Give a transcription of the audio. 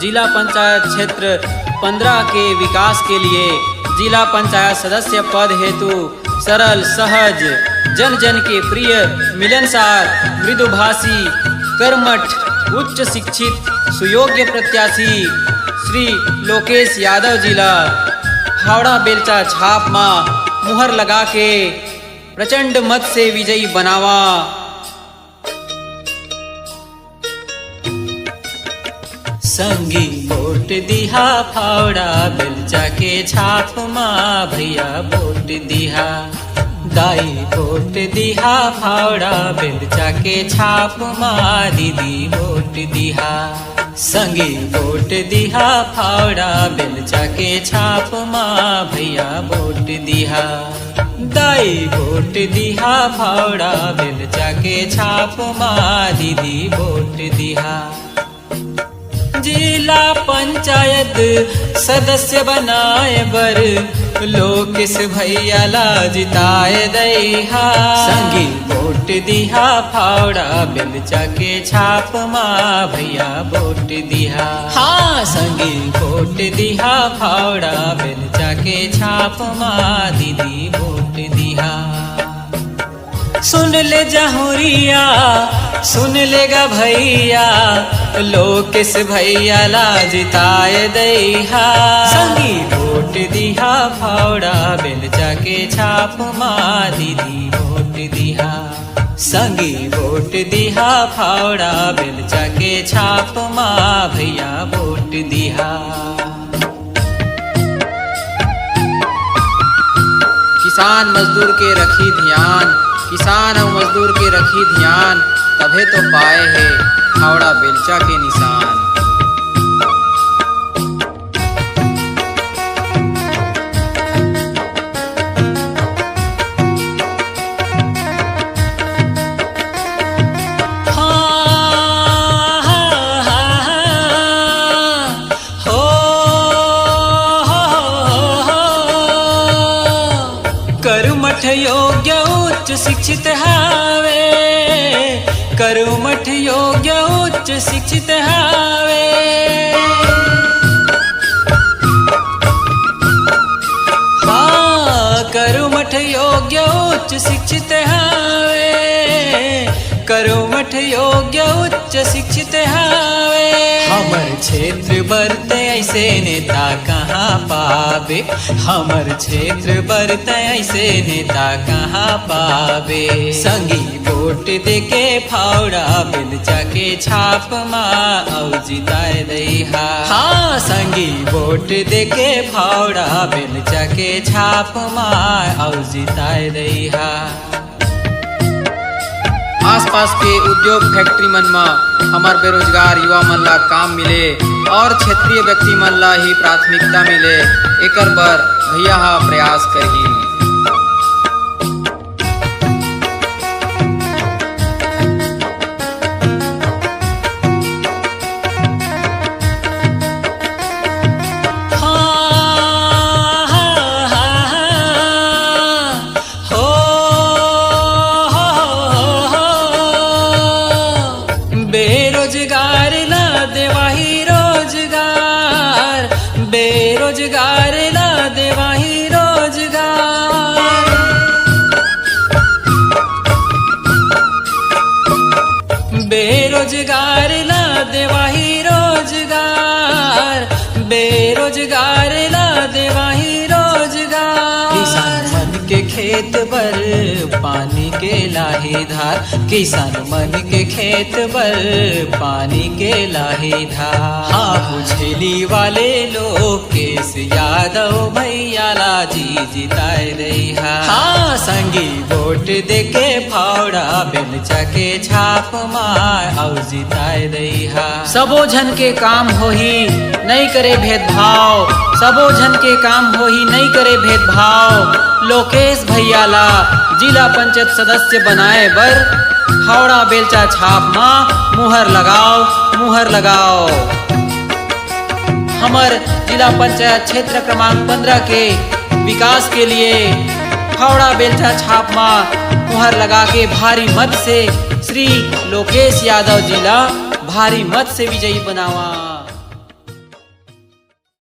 जिला पंचायत क्षेत्र 15 के विकास के लिए जिला पंचायत सदस्य पद हेतु सरल सहज जन जन के प्रिय मिलनसार मृदुभाषी कर्मठ उच्च शिक्षित सुयोग्य प्रत्याशी श्री लोकेश यादव जिला हावड़ा बेलचा छाप में मुहर लगा के प्रचंड मत से विजयी बनावा। संगी वोट दिहा फावड़ा बेलचा के छाप माँ भैया वोट दिहा। दाई वोट दिहा फावड़ा बेलचा के छाप माँ दीदी वोट दिहा। संगी वोट दिहा फावड़ा बेलचा के छाप माँ भैया वोट दिहा। दाई वोट दिहा फावड़ा बेलचा के छाप माँ दीदी वोट दिहा। जिला पंचायत सदस्य बनाए बर लोकेश भैया ला जिताए दैहा। संगी वोट दिहा फावड़ा बेलचा के छाप माँ भैया वोट दिहा। हाँ संगी वोट दिहा फावड़ा बेलचा के छाप माँ दीदी वोट दिहा। सुन ले जहुरिया सुन लेगा भैया लोकेश भैया ला जिताए दैहा। संगी वोट दिहा फावड़ा बेलचा के छाप माँ दीदी वोट दिहा। संगी वोट दिहा फावड़ा बेलचा के छाप माँ भैया वोट दिहा। किसान मजदूर के रखी ध्यान, किसान और मजदूर के रखी ध्यान, तभे तो पाए है हावड़ा बेलचा के निशान। कर्मठ योग्य उच्च शिक्षित हावे, कर्मठ योग्य उच्च शिक्षित हावे। हाँ कर्मठ योग्य उच्च शिक्षित हावे, कर्मठ योग्य उच्च शिक्षित हावे। हमर क्षेत्र बरते ऐसे नेता कहाँ पावे, हमर क्षेत्र बरते ऐसे नेता कहाँ पावे। संगी वोट देके फावड़ा बेलचा के छाप माँ औ जिताए दैहा। हाँ संगी वोट देके फावड़ा बेलचा के छाप माँ औ जिताए दैहा। आसपास के उद्योग फैक्ट्री मन में हमार बेरोजगार युवा मन ला काम मिले और क्षेत्रीय व्यक्ति मन ला ही प्राथमिकता मिले, एकर बर भैया हा प्रयास करही। बेरोजगार ला देवाही रोजगार, बेरोजगार ला देवाही रोजगार। बेरोजगार ला देवाही रोजगार, बेरोजगार ला देवाही रोजगार। किसान मन के खेत बर पानी के लाही धार, किसान मन के खेत बर पानी के लाही धार। हाँ बुझेली वाले लोकेश यादव भैया ला जी जिताए दैहा। हाँ संगी वोट देके फावड़ा बेलचा के छाप माँ औ जिताए दैहा। सबो झन के काम होही नहीं करे भेदभाव, सबो झन के काम होही नहीं करे भेदभाव। लोकेश भैया ला जिला पंचायत सदस्य बनाए बर हावड़ा बेलचा छाप माँ मुहर लगाओ, मुहर लगाओ। हमर जिला पंचायत क्षेत्र क्रमांक 15 के विकास के लिए हावड़ा बेलचा छाप माँ मुहर लगा के भारी मत से श्री लोकेश यादव जिला भारी मत से विजयी बनावा।